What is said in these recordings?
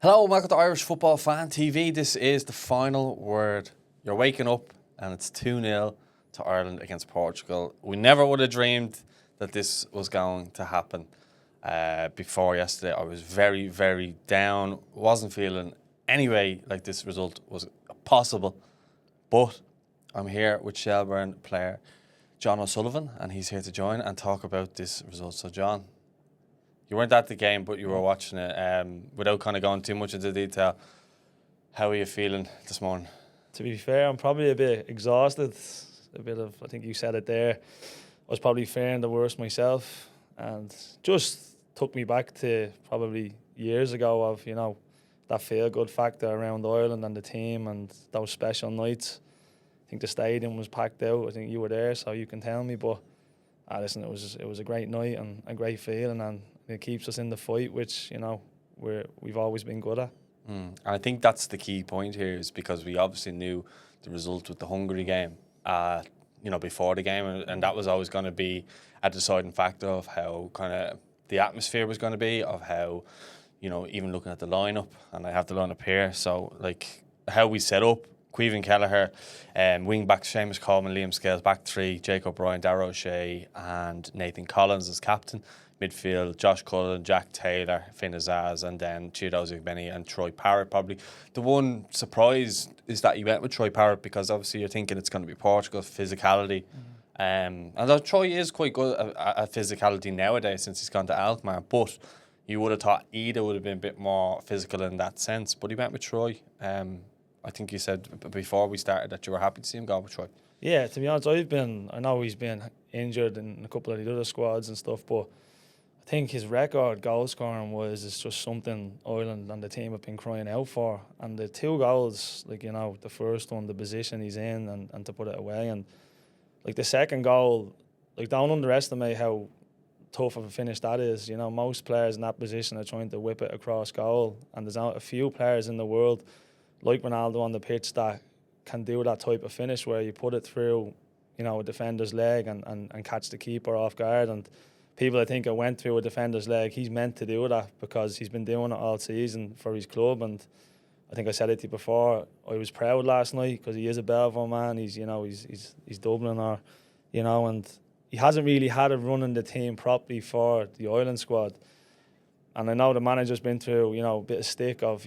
Hello, welcome to Irish Football Fan TV. This is the final word. You're waking up and it's 2-0 to Ireland against Portugal. We never would have dreamed that this was going to happen before yesterday. I was very, very down. Wasn't feeling any way like this result was possible. But I'm here with Shelbourne player John O'Sullivan, and he's here to join and talk about this result. So, John, you weren't at the game, but you were watching it. Without kind of going too much into detail, how are you feeling this morning? To be fair, I'm probably a bit exhausted. I think you said it there. I was probably faring the worst myself, and just took me back to probably years ago of, that feel-good factor around Ireland and the team and those special nights. I think the stadium was packed out. I think you were there, so you can tell me. But listen, it was a great night and a great feeling, and it keeps us in the fight, which we've always been good at. And I think that's the key point here, is because we obviously knew the result with the Hungary game, before the game, and that was always going to be a deciding factor of how kind of the atmosphere was going to be, of how, even looking at the lineup, and I have the lineup here, so like how we set up. Caoimhín Kelleher, wing back Seamus Coleman, Liam Scales, back three, Jacob Ryan, Darragh O'Shea and Nathan Collins as captain. Midfield, Josh Cullen, Jack Taylor, Finn Azaz, and then Chidozie Ogbene and Troy Parrott. Probably the one surprise is that you went with Troy Parrott, because obviously you're thinking it's going to be Portugal's physicality. And Troy is quite good at physicality nowadays since he's gone to Alkmaar, but you would have thought Ida would have been a bit more physical in that sense. But he went with Troy. I think you said before we started that you were happy to see him go with Troy. Yeah, to be honest, I know he's been injured in a couple of the other squads and stuff, but I think his record goal scoring is just something Ireland and the team have been crying out for. And the two goals, the first one, the position he's in and to put it away, and the second goal, don't underestimate how tough of a finish that is. Most players in that position are trying to whip it across goal, and there's a few players in the world like Ronaldo on the pitch that can do that type of finish where you put it through, a defender's leg and catch the keeper off guard. And people, I think, it went through a defender's leg. He's meant to do that because he's been doing it all season for his club. And I think I said it to you before, I was proud last night because he is a Belvoir man. He's Dublin, and he hasn't really had a run in the team properly for the Ireland squad. And I know the manager's been through, a bit of stick of,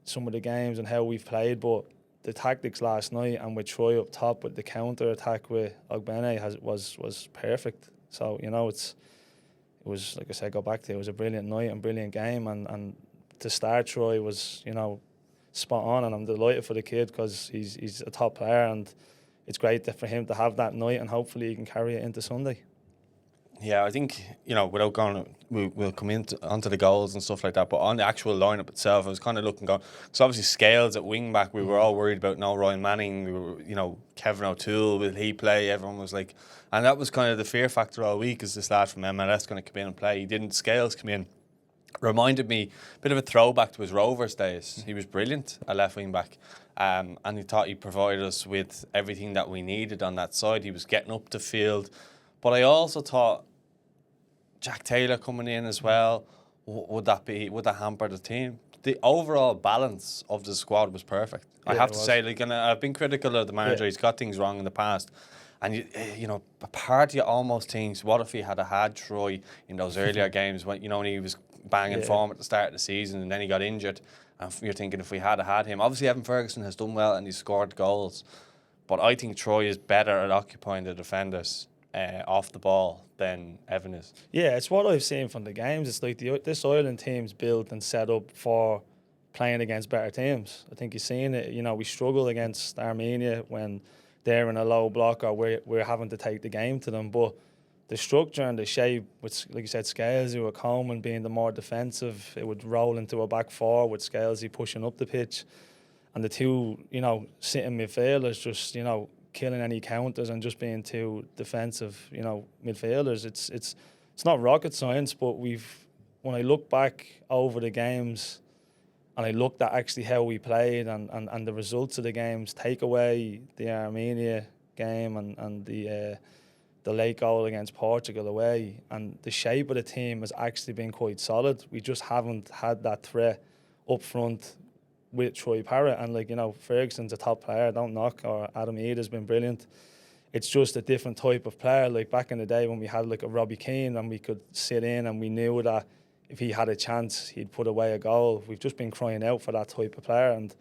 some of the games and how we've played, but the tactics last night and with Troy up top with the counter attack with Ogbene was perfect. So it was, like I said, go back to it was a brilliant night and brilliant game, and to start Troy was spot on, and I'm delighted for the kid because he's a top player, and it's great for him to have that night, and hopefully he can carry it into Sunday. Yeah, I think, without going, we'll come onto the goals and stuff like that, but on the actual lineup itself, I was kind of looking, because obviously Scales at wing back, we were all worried about no Ryan Manning, we were, Kevin O'Toole, will he play? Everyone was like, and that was kind of the fear factor all week, is this lad from MLS going to come in and play? He didn't. Scales come in. Reminded me a bit of a throwback to his Rovers days. He was brilliant at left wing back, and he thought he provided us with everything that we needed on that side. He was getting up the field. But I also thought Jack Taylor coming in as well, would that hamper the team? The overall balance of the squad was perfect. Yeah, I have to say, and I've been critical of the manager. Yeah. He's got things wrong in the past. And, a part of you almost thinks, what if he had Troy in those earlier games when he was banging form at the start of the season, and then he got injured. And you're thinking, if we had him. Obviously, Evan Ferguson has done well and he's scored goals. But I think Troy is better at occupying the defenders off the ball than Evan is. Yeah, it's what I've seen from the games. It's like this Ireland team's built and set up for playing against better teams. I think you've seen it. We struggle against Armenia when they're in a low block or we're having to take the game to them. But the structure and the shape, with, like you said, Scalesy or Coleman being the more defensive, it would roll into a back four with Scalesy pushing up the pitch. And the two, sitting midfielders just, killing any counters and just being two defensive, midfielders. It's not rocket science, but when I look back over the games and I looked at actually how we played and the results of the games, take away the Armenia game and the late goal against Portugal away, and the shape of the team has actually been quite solid. We just haven't had that threat up front with Troy Parrott. And, like, you know, Ferguson's a top player, don't knock, or Adam Ida's been brilliant. It's just a different type of player. Like, back in the day when we had, like, a Robbie Keane and we could sit in and we knew that if he had a chance, he'd put away a goal. We've just been crying out for that type of player. And,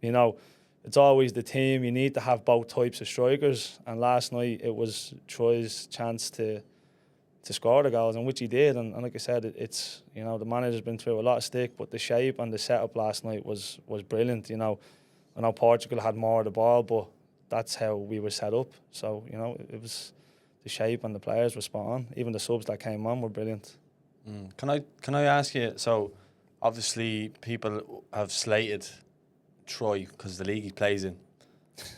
you know, it's always the team. You need to have both types of strikers. And last night it was Troy's chance to score the goals, and which he did. And like I said, it's, you know, the manager's been through a lot of stick, but the shape and the setup last night was brilliant. You know, I know Portugal had more of the ball, but that's how we were set up. So, you know, it was the shape and the players were spot on. Even the subs that came on were brilliant. Can I ask you, so obviously people have slated Troy because of the league he plays in,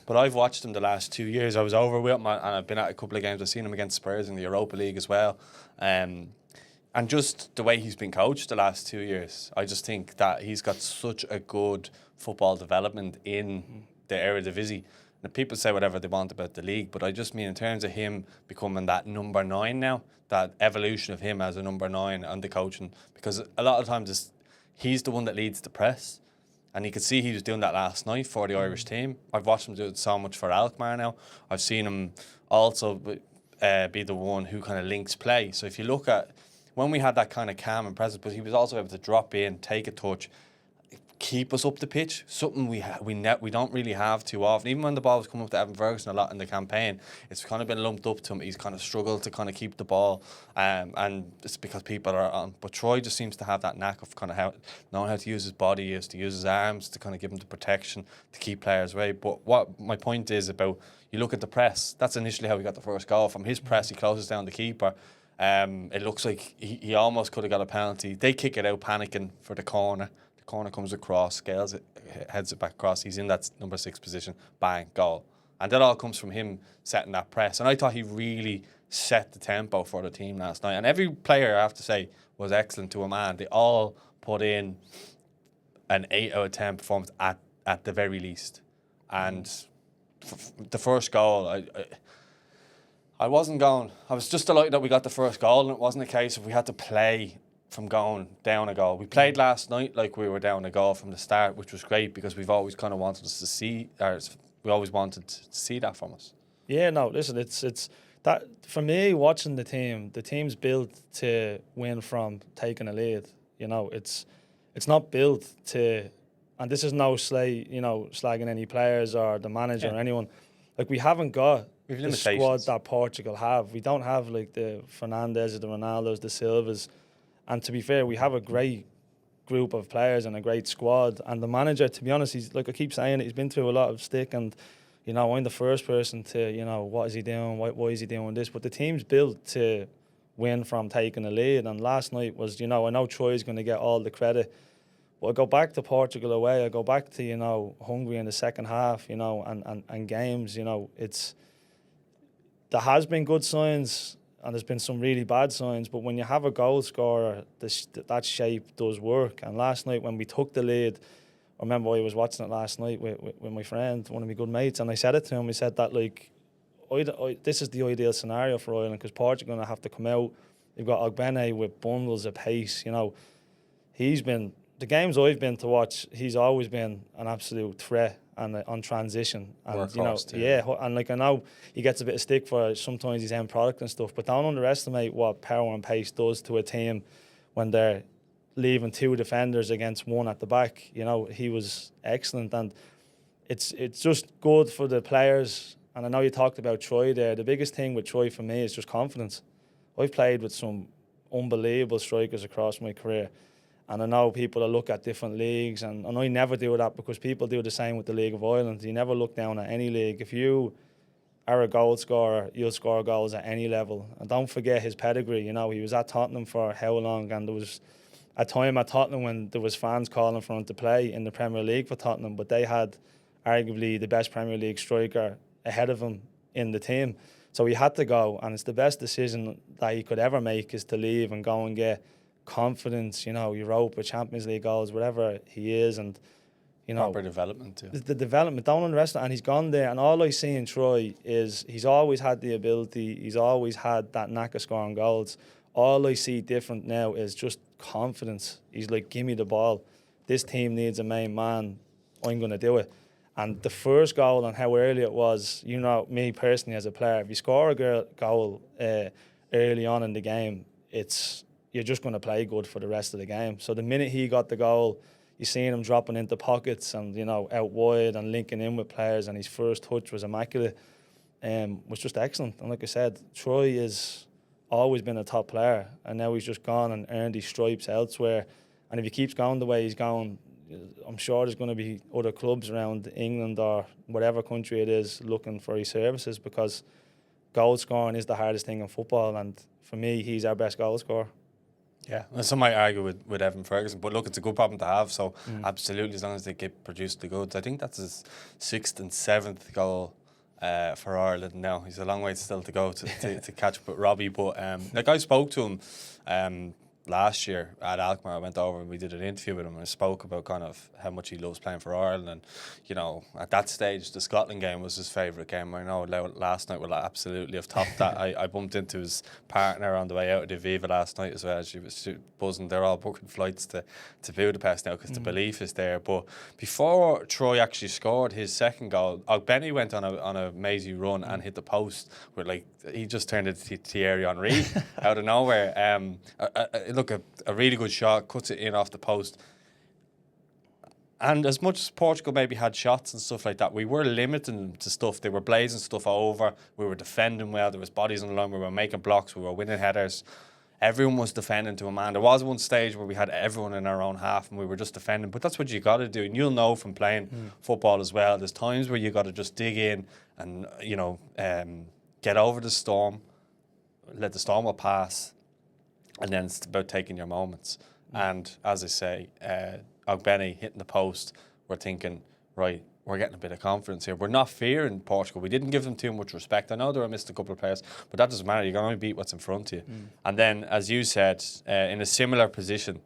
but I've watched him the last 2 years. I was over with him and I've been at a couple of games. I've seen him against Spurs in the Europa League as well, and just the way he's been coached the last 2 years, I just think that he's got such a good football development in the Eredivisie. And people say whatever they want about the league, but I just mean in terms of him becoming that number 9 now, that evolution of him as a number 9 and the coaching, because a lot of times he's the one that leads the press, and you could see he was doing that last night for the Irish team. I've watched him do it so much for Alkmaar now. I've seen him also be the one who kind of links play. So if you look at when we had that kind of calm and presence, but he was also able to drop in, take a touch, keep us up the pitch, something we don't really have too often. Even when the ball was coming up to Evan Ferguson a lot in the campaign, it's kind of been lumped up to him. He's kind of struggled to kind of keep the ball, and it's because people are on. But Troy just seems to have that knack of kind of knowing how to use his body, to use his arms to kind of give him the protection to keep players away. But what my point is about, you look at the press, that's initially how he got the first goal. From his press, he closes down the keeper. It looks like he almost could have got a penalty. They kick it out, panicking for the corner. Corner comes across, scales it, heads it back across. He's in that number 6 position, bang, goal. And that all comes from him setting that press. And I thought he really set the tempo for the team last night. And every player, I have to say, was excellent to a man. They all put in an 8 out of 10 performance at the very least. And the first goal, I wasn't going. I was just delighted that we got the first goal, and it wasn't a case of we had to play from going down a goal. We played last night like we were down a goal from the start, which was great because we've always kind of wanted us to see, we always wanted to see that from us. Yeah, no, listen, it's that for me, watching the team's built to win from taking a lead. You know, it's not built to, and this is no slagging any players or the manager or anyone. Like, we haven't got the squad that Portugal have. We don't have like the Fernandes, the Ronaldos, the Silvas. And to be fair, we have a great group of players and a great squad. And the manager, to be honest, he's, like I keep saying it, he's been through a lot of stick. And, you know, I'm the first person to, you know, what is he doing? Why is he doing this? But the team's built to win from taking a lead. And last night was, you know, I know Troy's going to get all the credit. But I go back to Portugal away. I go back to, you know, Hungary in the second half, you know, and games, you know, there has been good signs. And there's been some really bad signs, but when you have a goal scorer, that shape does work. And last night when we took the lead, I remember I was watching it last night with my friend, one of my good mates, and I said it to him. I said that, like, this is the ideal scenario for Ireland because Portugal are going to have to come out. They've got Ogbene with bundles of pace. You know, the games I've been to watch, he's always been an absolute threat and on transition. And, you know, and like I know he gets a bit of stick for sometimes his end product and stuff, but don't underestimate what power and pace does to a team when they're leaving 2 defenders against 1 at the back. You know, he was excellent, and it's just good for the players. And I know you talked about Troy there. The biggest thing with Troy for me is just confidence. I've played with some unbelievable strikers across my career. And I know people look at different leagues, and I never do that because people do the same with the League of Ireland. You never look down at any league. If you are a goal scorer, you'll score goals at any level. And don't forget his pedigree. You know, he was at Tottenham for how long? And there was a time at Tottenham when there was fans calling for him to play in the Premier League for Tottenham, but they had arguably the best Premier League striker ahead of him in the team. So he had to go, and it's the best decision that he could ever make is to leave and go and get confidence, you know, Europa, Champions League goals, whatever he is, and, you know, proper development too. The development, don't underestimate. And he's gone there, and all I see in Troy is he's always had the ability, he's always had that knack of scoring goals. All I see different now is just confidence. He's like, give me the ball. this team needs a main man, I'm going to do it. And the first goal and how early it was, you know, me personally as a player, if you score a goal early on in the game, you're just going to play good for the rest of the game. So the minute he got the goal, you seen him dropping into pockets and, you know, out wide and linking in with players, and his first touch was immaculate. Was just excellent. And like I said, Troy has always been a top player, and now he's just gone and earned his stripes elsewhere. And if he keeps going the way he's going, I'm sure there's going to be other clubs around England or whatever country it is looking for his services, because goal scoring is the hardest thing in football, and for me, he's our best goal scorer. Yeah, and some might argue with Evan Ferguson, but look, it's a good problem to have, so absolutely, as long as they produce the goods. I think that's his 6th and 7th goal for Ireland now. He's a long way still to go to catch up with Robbie, but like I spoke to him last year at Alkmaar. I went over and we did an interview with him, and I spoke about kind of how much he loves playing for Ireland. And, you know, at that stage, the Scotland game was his favourite game. I know last night will absolutely have topped that. I bumped into his partner on the way out of the Aviva last night as well. She was buzzing. They're all booking flights to Budapest now because the belief is there. But before Troy actually scored his second goal, Benny went on a mazy run and hit the post with, like, he just turned into Thierry Henry out of nowhere. Look, a really good shot, cuts it in off the post. And as much as Portugal maybe had shots and stuff like that, we were limiting them to stuff. They were blazing stuff over. We were defending well. There was bodies on the line. We were making blocks. We were winning headers. Everyone was defending to a man. There was one stage where we had everyone in our own half and we were just defending. But that's what you got to do. And you'll know from playing football as well. There's times where you got to just dig in and, you know, get over the storm, let the storm will pass, and then it's about taking your moments. And as I say, Benny hitting the post, we're thinking, right, we're getting a bit of confidence here. We're not fearing Portugal. We didn't give them too much respect. I know they missed a couple of players, but that doesn't matter. You can only beat what's in front of you. And then, as you said, in a similar position,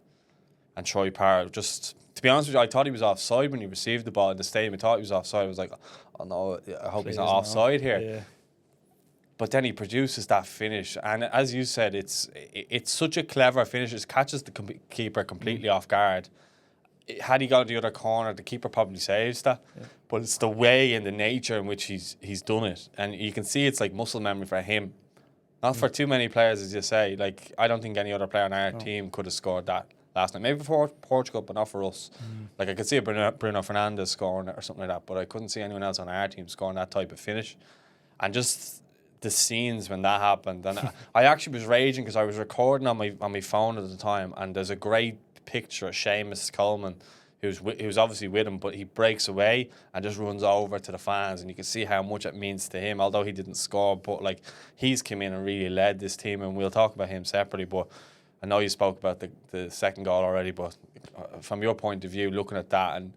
and Troy Parrott, just, to be honest with you, I thought he was offside when he received the ball in the stadium. I thought he was offside. I was like, oh no, I hope he's not offside here. Yeah. But then he produces that finish, and as you said, it's such a clever finish. It catches the keeper completely off guard. Had he gone to the other corner, the keeper probably saves that. Yeah. But it's the way and the nature in which he's done it, and you can see it's like muscle memory for him. Not for too many players, as you say. Like, I don't think any other player on our team could have scored that last night. Maybe for Portugal, but not for us. Like, I could see Bruno Fernandes scoring it or something like that, but I couldn't see anyone else on our team scoring that type of finish. And just the scenes when that happened, and I actually was raging because I was recording on my phone at the time, and there's a great picture of Seamus Coleman, who's obviously with him, but he breaks away and just runs over to the fans, and you can see how much it means to him, although he didn't score. But like, he's come in and really led this team, and we'll talk about him separately. But I know you spoke about the second goal already, but from your point of view, looking at that, and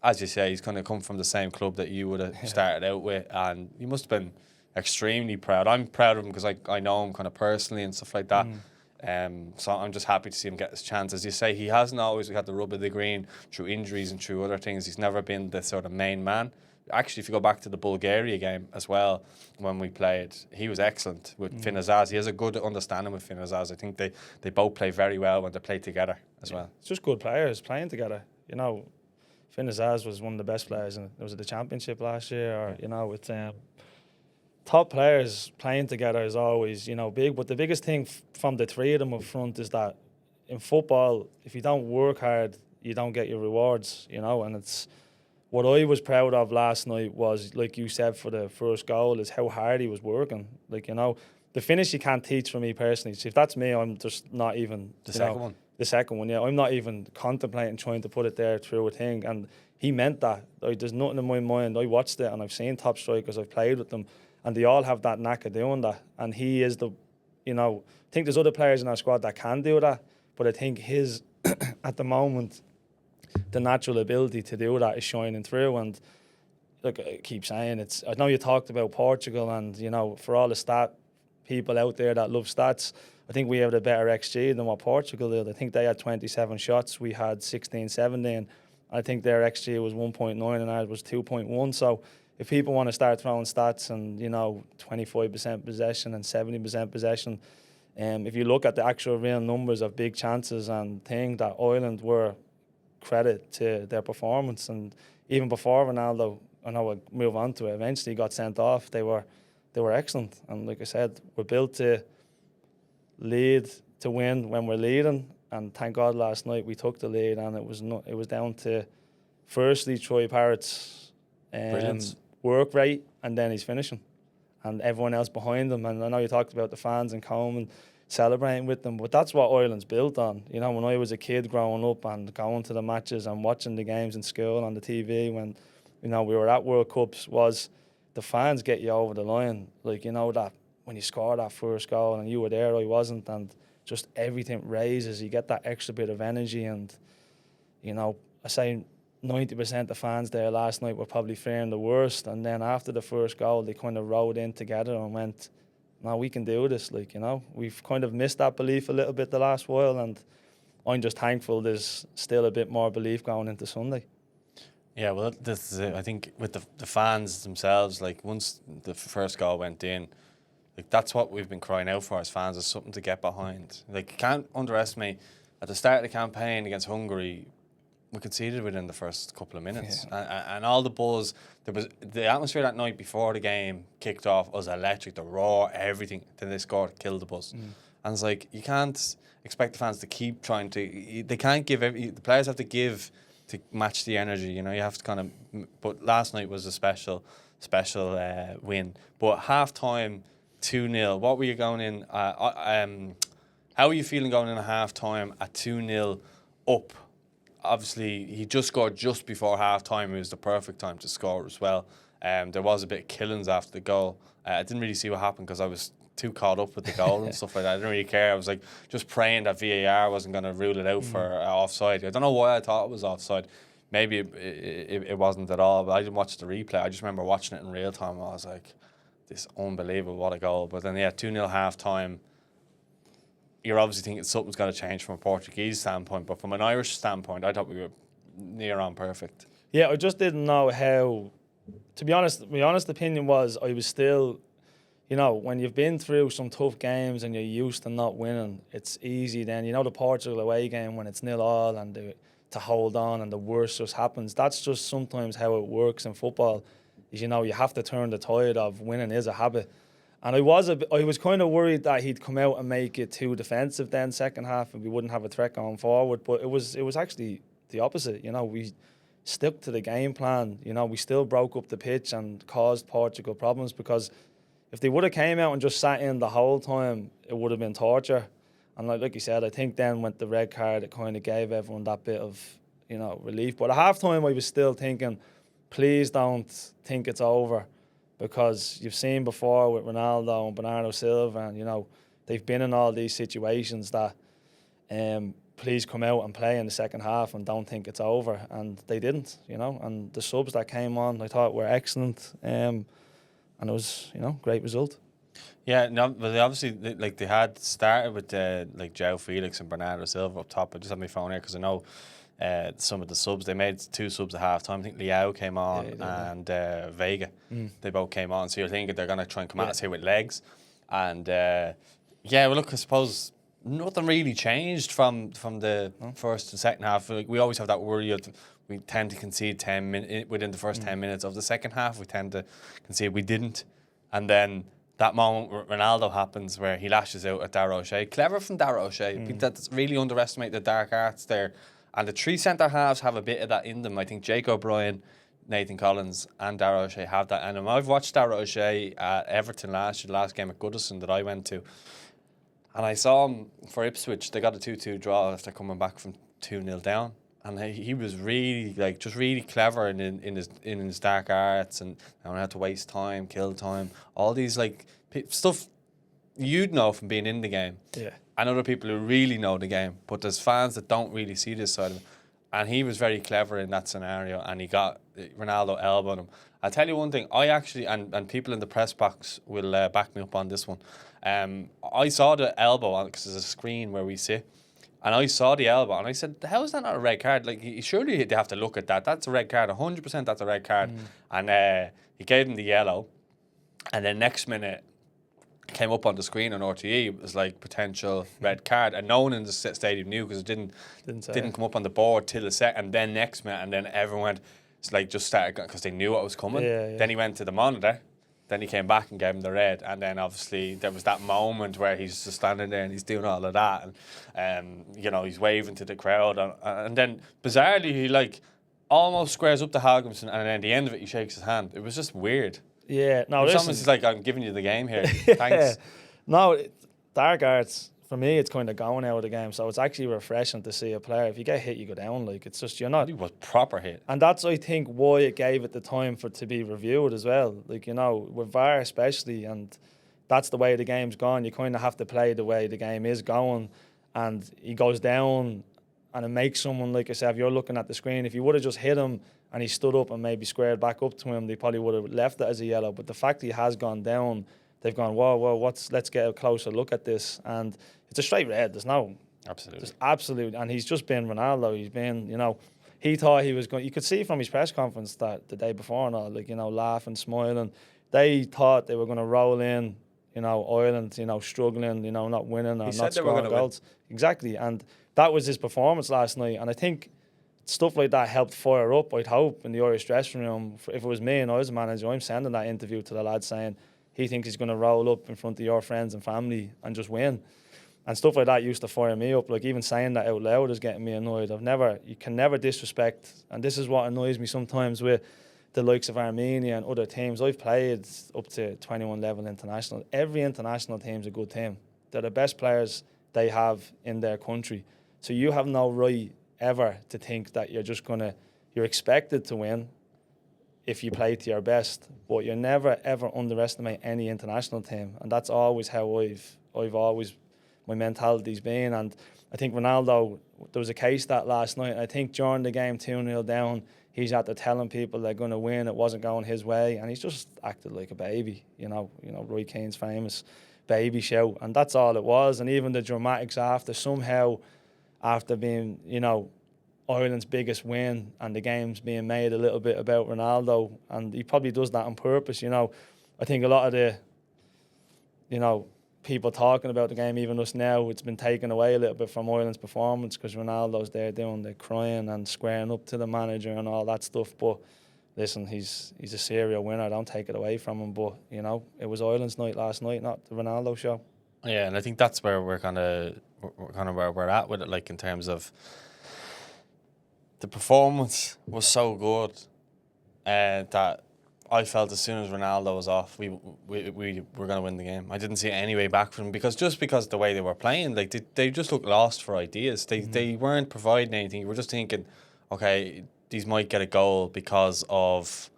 as you say, he's going to come from the same club that you would have started out with, and you must have been extremely proud. I'm proud of him because I know him kind of personally and stuff like that. So I'm just happy to see him get his chance. As you say, he hasn't always had the rub of the green through injuries and through other things. He's never been the sort of main man. Actually, if you go back to the Bulgaria game as well, when we played, he was excellent with Finn Azaz. He has a good understanding with Finn Azaz. I think they both play very well when they play together as well. It's just good players playing together. You know, Finn Azaz was one of the best players, and it was at the championship last year. Or you know, it's top players playing together is always, you know, big. But the biggest thing from the three of them up front is that in football, if you don't work hard, you don't get your rewards, you know. And it's what I was proud of last night was, like you said, for the first goal, is how hard he was working. Like, you know, the finish you can't teach for me personally. So if that's me, I'm just not even... The second one? The second one, yeah. I'm not even contemplating trying to put it there through a thing. And he meant that. Like, there's nothing in my mind. I watched it and I've seen top strikers, I've played with them, and they all have that knack of doing that. And he is the, you know, I think there's other players in our squad that can do that, but I think his, at the moment, the natural ability to do that is shining through. And look, I keep saying, I know you talked about Portugal, and, you know, for all the stat people out there that love stats, I think we have a better XG than what Portugal did. I think they had 27 shots, we had 16, 17. I think their XG was 1.9 and ours was 2.1. So if people want to start throwing stats and, you know, 25% possession and 70% possession, if you look at the actual real numbers of big chances and things that Ireland were credit to their performance. And even before Ronaldo, I know we'll move on to it, eventually got sent off, they were excellent. And like I said, we're built to lead, to win when we're leading. And thank God last night we took the lead, and it was down to firstly Troy Parrott's work rate, and then he's finishing, and everyone else behind him. And I know you talked about the fans and Coleman celebrating with them, but that's what Ireland's built on. You know, when I was a kid growing up and going to the matches and watching the games in school on the TV, when, you know, we were at World Cups, was the fans get you over the line. Like, you know, that when you score that first goal and you were there, I wasn't, and just everything raises. You get that extra bit of energy, and, you know, I say 90% of the fans there last night were probably fearing the worst, and then after the first goal they kind of rode in together and went, no, we can do this. Like, you know, we've kind of missed that belief a little bit the last while, and I'm just thankful there's still a bit more belief going into Sunday. Yeah, well, this is it. I think with the fans themselves, like, once the first goal went in, like, that's what we've been crying out for as fans, is something to get behind. Like, you can't underestimate, at the start of the campaign against Hungary, we conceded within the first couple of minutes. Yeah. And all the buzz, there was the atmosphere that night before the game kicked off was electric, the roar, everything. Then they scored, killed the buzz. And it's like, you can't expect the fans to keep trying to, they can't give, the players have to give to match the energy, you know, you have to kind of, but last night was a special win. But half-time, 2-0, what were you going in, how were you feeling going in at half-time at 2-0 up? Obviously, he just scored just before half-time. It was the perfect time to score as well. There was a bit of killings after the goal. I didn't really see what happened because I was too caught up with the goal and stuff like that. I didn't really care. I was like just praying that VAR wasn't going to rule it out for offside. I don't know why I thought it was offside. Maybe it wasn't at all, but I didn't watch the replay. I just remember watching it in real time. I was like, this is unbelievable, what a goal. But then, yeah, 2-0 half-time. You're obviously thinking something's got to change from a Portuguese standpoint, but from an Irish standpoint, I thought we were near on perfect. Yeah, I just didn't know how. To be honest, my honest opinion was I was still, you know, when you've been through some tough games and you're used to not winning, it's easy then. You know, the Portugal away game when it's 0-0 and to hold on and the worst just happens. That's just sometimes how it works in football. Is, you know, you have to turn the tide of winning is a habit. And I was kind of worried that he'd come out and make it too defensive then second half and we wouldn't have a threat going forward. But it was actually the opposite. You know, we stuck to the game plan. You know, we still broke up the pitch and caused Portugal problems, because if they would have came out and just sat in the whole time, it would have been torture. And like you said, I think then with the red card, it kind of gave everyone that bit of, you know, relief. But at half-time, I was still thinking, please don't think it's over. Because you've seen before with Ronaldo and Bernardo Silva, and, you know, they've been in all these situations that please come out and play in the second half and don't think it's over. And they didn't, you know. And the subs that came on, I thought were excellent. And it was, you know, great result. Yeah, no, but they obviously, they had started with like João Felix and Bernardo Silva up top. I just had my phone here because I know some of the subs. They made 2 subs at half time. I think Leao came on and Vega. They both came on. So you're thinking they're going to try and come at us here with legs. And yeah, well, look, I suppose nothing really changed from the first and second half. Like, we always have that worry of we tend to concede 10 minutes within the first 10 minutes of the second half. We tend to concede. We didn't. And then that moment where Ronaldo happens, where he lashes out at Darragh O'Shea. Clever from Darragh O'Shea. I think that's really underestimate the dark arts there. And the 3 centre-halves have a bit of that in them. I think Jake O'Brien, Nathan Collins and Darragh O'Shea have that in them. I've watched Darragh O'Shea at Everton last year, the last game at Goodison that I went to. And I saw him for Ipswich. They got a 2-2 draw after coming back from 2-0 down. And he was really, like, just really clever in his dark arts, and I don't have to waste time, kill time, all these, like, stuff you'd know from being in the game. Yeah. And other people who really know the game. But there's fans that don't really see this side of it. And he was very clever in that scenario, and he got Ronaldo elbowing him. I'll tell you one thing, I actually, and people in the press box will back me up on this one. I saw the elbow, because there's a screen where we sit, and I saw the elbow, and I said, how is that not a red card? Like, surely they have to look at that. That's a red card, 100% that's a red card. And he gave him the yellow, and then next minute, came up on the screen on RTE, it was like potential red card, and no one in the stadium knew because it didn't come up on the board till the set, and then next minute, and then everyone went, it's like just started because they knew what was coming. Yeah. Then he went to the monitor, then he came back and gave him the red, and then obviously there was that moment where he's just standing there and he's doing all of that, and you know, he's waving to the crowd, and then bizarrely he like almost squares up to Halgrimsson, and then at the end of it he shakes his hand. It was just weird. Yeah, no, It's almost like, I'm giving you the game here. Thanks. No, dark arts, for me, it's kind of going out of the game. So it's actually refreshing to see a player. If you get hit, you go down. Like, it's just, you're not. It was proper hit. And that's, I think, why it gave it the time for it to be reviewed as well. Like, you know, with VAR especially, and that's the way the game's gone. You kind of have to play the way the game is going. And he goes down, and it makes someone, like I said, if you're looking at the screen, if you would have just hit him, and he stood up and maybe squared back up to him, they probably would have left it as a yellow. But the fact he has gone down, they've gone, whoa, let's get a closer look at this. And it's a straight red. There's no... Absolutely. Just absolute. And he's just been Ronaldo. He's been, you know, he thought he was going... You could see from his press conference that the day before and all, like, you know, laughing, smiling. They thought they were going to roll in, you know, Ireland, you know, struggling, you know, not winning or not scoring goals. Exactly. And that was his performance last night. And I think stuff like that helped fire up, I'd hope, in the Irish dressing room. If it was me and I was a manager, I'm sending that interview to the lad saying he thinks he's going to roll up in front of your friends and family and just win. And stuff like that used to fire me up. Like, even saying that out loud is getting me annoyed. You can never disrespect, and this is what annoys me sometimes with the likes of Armenia and other teams. I've played up to 21 level international. Every international team's a good team. They're the best players they have in their country. So you have no right ever to think that you're expected to win if you play to your best, but you never ever underestimate any international team, and that's always how I've always, my mentality's been. And I think Ronaldo, there was a case that last night, I think during the game 2-0 down, he's out there telling people they're going to win, it wasn't going his way, and he's just acted like a baby, you know Roy Keane's famous baby shout, and that's all it was. And even the dramatics after being, you know, Ireland's biggest win and the game's being made a little bit about Ronaldo, and he probably does that on purpose, you know. I think a lot of the, you know, people talking about the game, even us now, it's been taken away a little bit from Ireland's performance because Ronaldo's there doing the crying and squaring up to the manager and all that stuff. But listen, he's a serial winner. Don't take it away from him. But, you know, it was Ireland's night last night, not the Ronaldo show. Yeah, and I think that's where we're kind of where we're at with it, like, in terms of the performance was so good that I felt as soon as Ronaldo was off, we were going to win the game. I didn't see any way back from him because the way they were playing, like, they just looked lost for ideas. They weren't providing anything. You were just thinking, okay, these might get a goal because of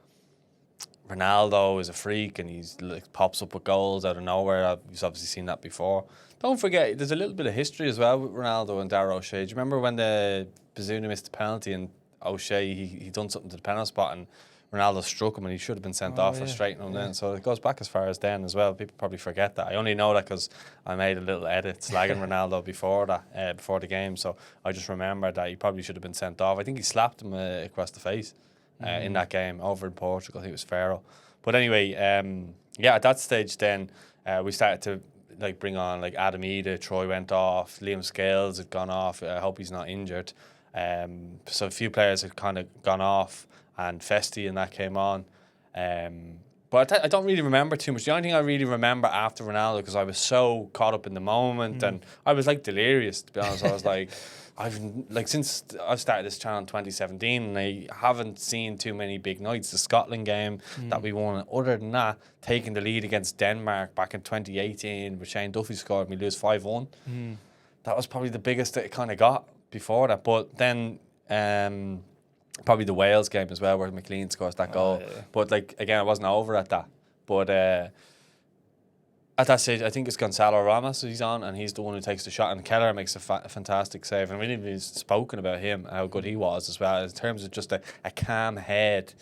Ronaldo is a freak and he's like pops up with goals out of nowhere. We've obviously seen that before. Don't forget, there's a little bit of history as well with Ronaldo and Darragh O'Shea. Do you remember when the Bazuna missed the penalty and O'Shea, he done something to the penalty spot and Ronaldo struck him and he should have been sent off for straightening him then. So it goes back as far as then as well. People probably forget that. I only know that because I made a little edit slagging Ronaldo before the game. So I just remember that he probably should have been sent off. I think he slapped him across the face in that game over in Portugal. I think it was Ferro. But anyway, at that stage then we started to like bring on like Adam Ida, Troy went off, Liam Scales had gone off. I hope he's not injured. So a few players had kind of gone off, and Festi and that came on. But I don't really remember too much. The only thing I really remember after Ronaldo, because I was so caught up in the moment and I was like delirious, to be honest. I was like, since I've started this channel in 2017 and I haven't seen too many big nights. The Scotland game that we won, other than that, taking the lead against Denmark back in 2018, where Shane Duffy scored and we lose 5-1. That was probably the biggest that it kind of got before that. But then probably the Wales game as well, where McLean scores that goal. Yeah. But like again, I wasn't over at that. But at that stage, I think it's Gonzalo Ramos he's on, and he's the one who takes the shot. And Keller makes a fantastic save. And we didn't even spoken about him, how good he was as well, in terms of just a calm head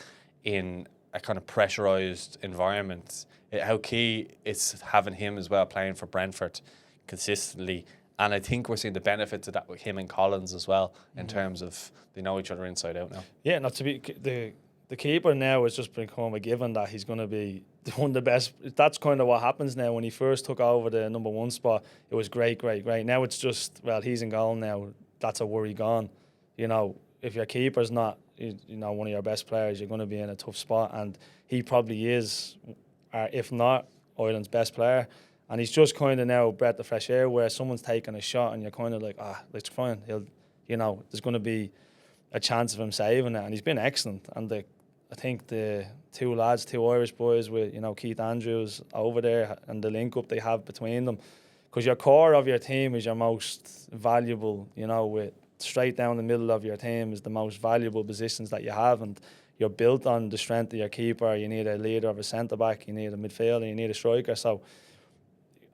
in a kind of pressurised environment. How key it's having him as well, playing for Brentford consistently. And I think we're seeing the benefits of that with him and Collins as well, in terms of they know each other inside out now. Yeah, not to be the the keeper now has just become a given that he's going to be one of the best. That's kind of what happens now. When he first took over the number 1 spot, it was great. Now it's just, well, he's in goal now. That's a worry gone. You know, if your keeper's not, you know, one of your best players, you're going to be in a tough spot. And he probably is, if not, Ireland's best player. And he's just kind of now breath of fresh air where someone's taking a shot and you're kind of like, it's fine. He'll, you know, there's going to be a chance of him saving it. And he's been excellent. And I think the two Irish boys with, you know, Keith Andrews over there and the link up they have between them. Because your core of your team is your most valuable, you know, with straight down the middle of your team is the most valuable positions that you have. And you're built on the strength of your keeper. You need a leader of a centre-back. You need a midfielder. You need a striker. So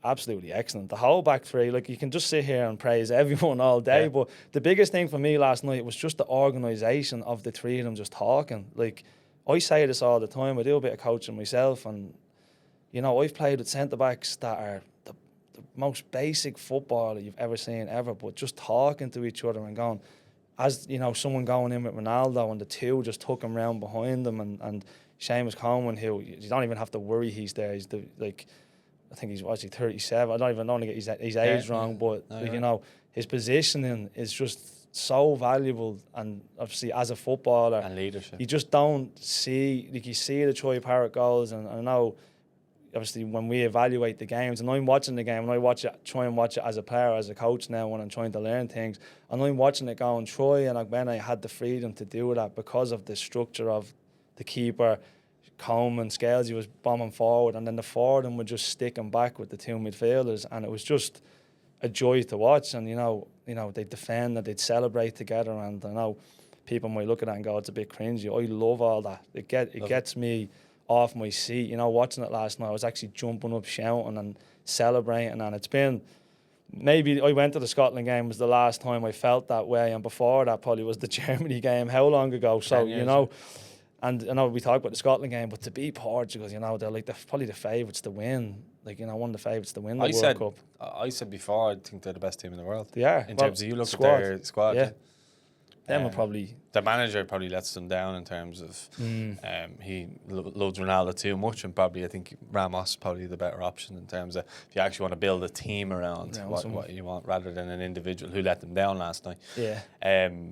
absolutely excellent. The whole back three, like, you can just sit here and praise everyone all day. Yeah. But the biggest thing for me last night was just the organisation of the three of them just talking. Like, I say this all the time. I do a bit of coaching myself, and you know, I've played with centre backs that are the most basic footballer you've ever seen ever. But just talking to each other and going, as you know, someone going in with Ronaldo and the two just took him round behind them, and Seamus Coleman, who you don't even have to worry he's there. He's I think he's actually 37. I don't even want to get his age wrong, but you know, his positioning is just so valuable, and obviously as a footballer and leadership, you just don't see, like, you see the Troy Parrott goals, and I know obviously when we evaluate the games, and I'm watching the game and I try and watch it as a player, as a coach now when I'm trying to learn things, and I'm watching it going, Troy and Ogbene had the freedom to do that because of the structure of the keeper. Coleman, Scalesy was bombing forward, and then the forward would just stick him back with the two midfielders, and it was just a joy to watch. And you know they'd defend and they'd celebrate together, and I know people might look at that and go, it's a bit cringy. I love all that. It gets me off my seat. You know, watching it last night, I was actually jumping up, shouting and celebrating, and it's been, maybe I went to the Scotland game was the last time I felt that way, and before that probably was the Germany game. How long ago? So you know. And I know we talk about the Scotland game, but to beat Portugal, you know, they're like probably the favourites to win. Like, you know, one of the favourites to win the World Cup. I said before, I think they're the best team in the world. They are. In terms of, you look at their squad. Yeah. Them will probably... The manager probably lets them down in terms of he loads Ronaldo too much, and probably I think Ramos is probably the better option in terms of if you actually want to build a team around what you want rather than an individual who let them down last night. Yeah.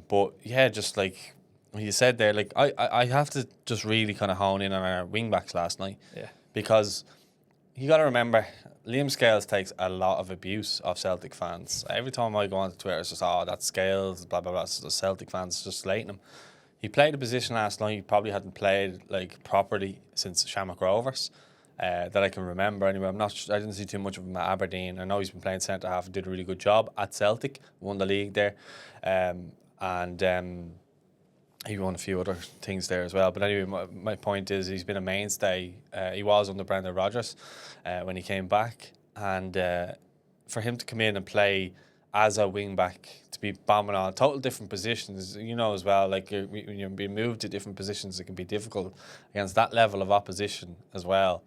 But yeah, just like you said there, like I have to just really kind of hone in on our wing backs last night. Yeah. Because you got to remember, Liam Scales takes a lot of abuse of Celtic fans. Every time I go onto Twitter, it's just, that's Scales, blah, blah, blah. So the Celtic fans just slating him. He played a position last night he probably hadn't played like properly since Shamrock Rovers that I can remember anyway. I didn't see too much of him at Aberdeen. I know he's been playing centre-half and did a really good job at Celtic, won the league there. He won a few other things there as well. But anyway, my point is he's been a mainstay. He was under Brendan Rodgers when he came back. And for him to come in and play as a wing-back, to be bombing on total different positions, you know as well, like when you're being moved to different positions, it can be difficult against that level of opposition as well.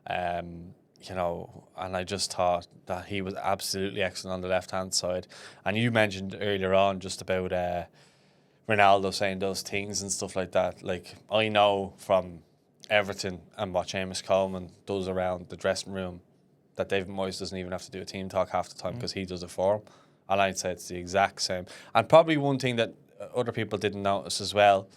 You know, and I just thought that he was absolutely excellent on the left-hand side. And you mentioned earlier on just about... Ronaldo saying those things and stuff like that. Like, I know from Everton and what Seamus Coleman does around the dressing room that David Moyes doesn't even have to do a team talk half the time because he does it for him. And I'd say it's the exact same. And probably one thing that other people didn't notice as well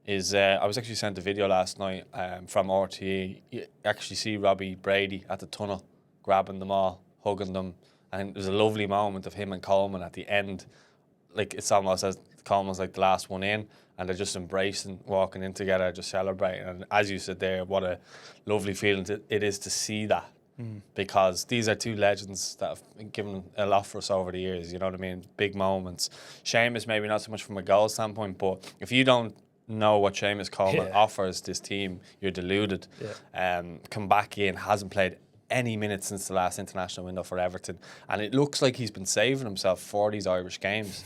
is I was actually sent a video last night from RTE. You actually see Robbie Brady at the tunnel grabbing them all, hugging them. And it was a lovely moment of him and Coleman at the end. Like, it's almost as Coleman's like the last one in, and they're just embracing, walking in together, just celebrating. And as you said there, what a lovely feeling it is to see that, because these are two legends that have given a lot for us over the years. You know what I mean? Big moments. Seamus maybe not so much from a goal standpoint, but if you don't know what Seamus Coleman offers this team, you're deluded. Come back in, hasn't played any minutes since the last international window for Everton, and it looks like he's been saving himself for these Irish games.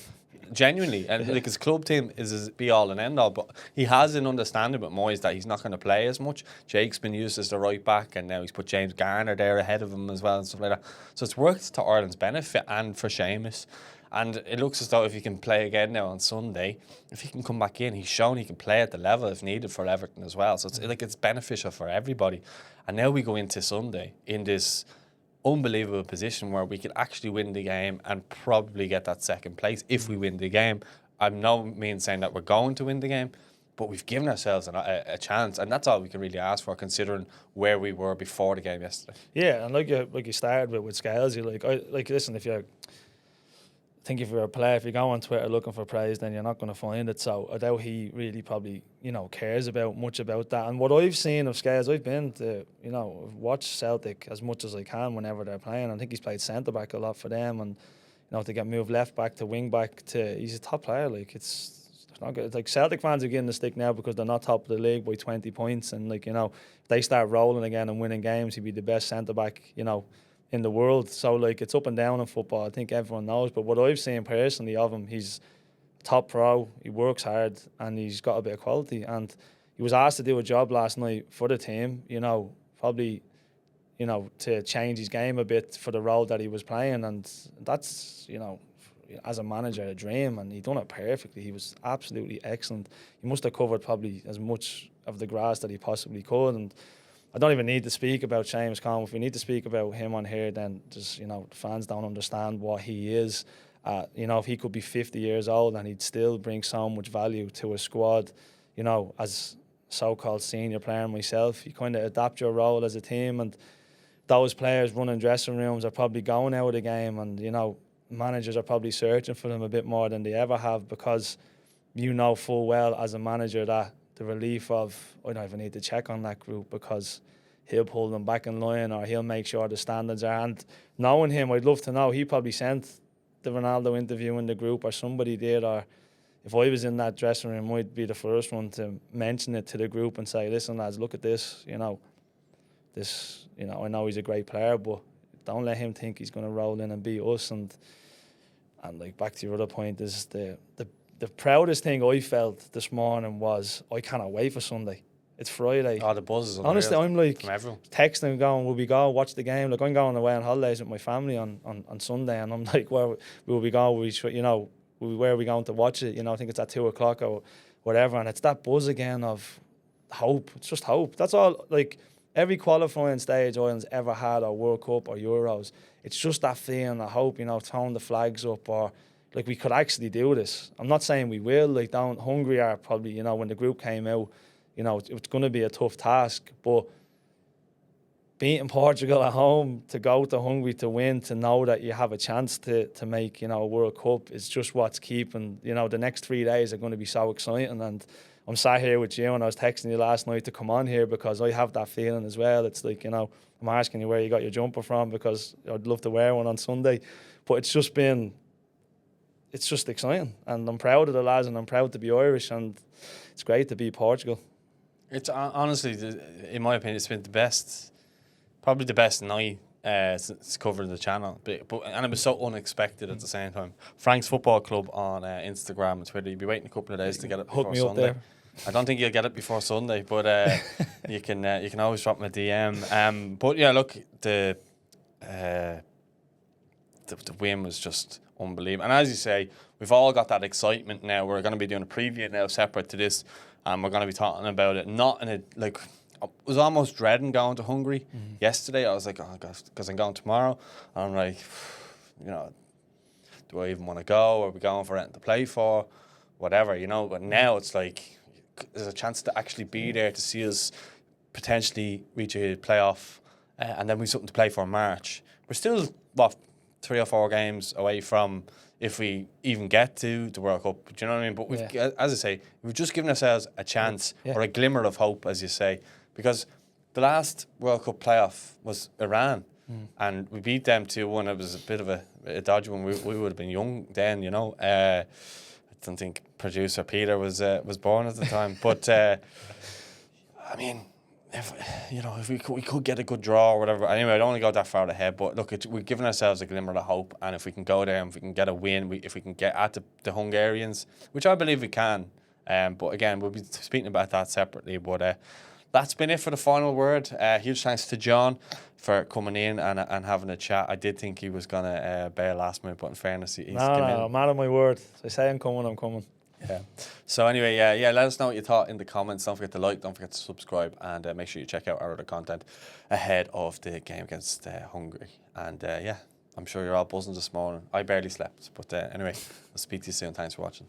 Genuinely, and like his club team is his be all and end all, but he has an understanding with Moyes that he's not going to play as much. Jake's been used as the right back, and now he's put James Garner there ahead of him as well and stuff like that. So it's worked to Ireland's benefit and for Seamus. And it looks as though if he can play again now on Sunday, if he can come back in, he's shown he can play at the level if needed for Everton as well. So it's beneficial for everybody. And now we go into Sunday in this unbelievable position where we could actually win the game and probably get that second place if we win the game. I'm no means saying that we're going to win the game, but we've given ourselves a chance, and that's all we can really ask for, considering where we were before the game yesterday. Yeah, and like you started with Scales, listen, if you're a player, if you go on Twitter looking for praise, then you're not going to find it. So I doubt he really probably, cares much about that. And what I've seen of Scales, I've been to, I've watched Celtic as much as I can whenever they're playing. I think he's played centre back a lot for them, and to get moved left back to wing back he's a top player. Like it's not good. It's like Celtic fans are getting the stick now because they're not top of the league by 20 points, and if they start rolling again and winning games, he'd be the best centre back, in the world. So it's up and down in football. I think everyone knows. But what I've seen personally of him, he's top pro. He works hard and he's got a bit of quality. And he was asked to do a job last night for the team. Probably, to change his game a bit for the role that he was playing. And that's, as a manager, a dream. And he done it perfectly. He was absolutely excellent. He must have covered probably as much of the grass that he possibly could. And I don't even need to speak about Seamus Coleman. If we need to speak about him on here, then just, the fans don't understand what he is. If he could be 50 years old and he'd still bring so much value to a squad, as so-called senior player myself, you kind of adapt your role as a team, and those players running dressing rooms are probably going out of the game, and, managers are probably searching for them a bit more than they ever have, because full well as a manager that the relief of, I don't even need to check on that group because he'll pull them back in line, or he'll make sure the standards are. And knowing him, I'd love to know, he probably sent the Ronaldo interview in the group, or somebody did, or if I was in that dressing room, I'd be the first one to mention it to the group and say, listen lads, look at this, I know he's a great player, but don't let him think he's going to roll in and beat us. And back to your other point, is the proudest thing I felt this morning was, I cannot wait for Sunday. It's Friday. Oh, the buzz is unreal. Honestly, I'm texting going, will we go watch the game? I'm going away on holidays with my family on Sunday, and I'm like, where will we go? Where are we going to watch it? I think it's at 2:00 or whatever. And it's that buzz again of hope. It's just hope. That's all. Every qualifying stage Ireland's ever had, or World Cup or Euros, it's just that feeling of hope, throwing the flags up, or we could actually do this. I'm not saying we will. Hungary are probably, when the group came out, it's going to be a tough task. But beating Portugal at home, to go to Hungary to win, to know that you have a chance to make, a World Cup, is just what's keeping, the next 3 days are going to be so exciting. And I'm sat here with you, and I was texting you last night to come on here because I have that feeling as well. It's I'm asking you where you got your jumper from, because I'd love to wear one on Sunday. But it's just exciting, and I'm proud of the lads, and I'm proud to be Irish, and it's great to beat Portugal. It's honestly, in my opinion, it's been probably the best night since covering the channel. And it was so unexpected at the same time. Frank's Football Club on Instagram and Twitter. You'll be waiting a couple of days to get it before Sunday. Hook me up there. I don't think you'll get it before Sunday, but you can always drop me a DM. But yeah, look, the win was just unbelievable. And as you say, we've all got that excitement now. We're going to be doing a preview now separate to this, and we're going to be talking about it. Not in a I was almost dreading going to Hungary yesterday. I was like, oh gosh, because I'm going tomorrow. And I'm like, do I even want to go? Are we going for anything to play for? Whatever, But now it's like, there's a chance to actually be there to see us potentially reach a playoff, and then we've something to play for in March. We're still, 3 or 4 games away from, if we even get to the World Cup. Do you know what I mean? But we've, as I say, we've just given ourselves a chance, or a glimmer of hope, as you say, because the last World Cup playoff was Iran, and we beat them 2-1. It was a bit of a dodgy one. We would have been young then, I don't think producer Peter was born at the time, but I mean, if we could get a good draw or whatever. Anyway, I don't want to go that far ahead, but look, we've given ourselves a glimmer of hope, and if we can go there and if we can get a win, if we can get at the Hungarians, which I believe we can, but again, we'll be speaking about that separately. But that's been it for the final word. Huge thanks to John for coming in and having a chat. I did think he was going to bail last minute, but in fairness, he's come in. I'm out of my word. As I say I'm coming, I'm coming. Yeah. So anyway, yeah, let us know what you thought in the comments. Don't forget to like, don't forget to subscribe, and make sure you check out our other content ahead of the game against Hungary. And yeah, I'm sure you're all buzzing this morning. I barely slept, but anyway, I'll speak to you soon. Thanks for watching.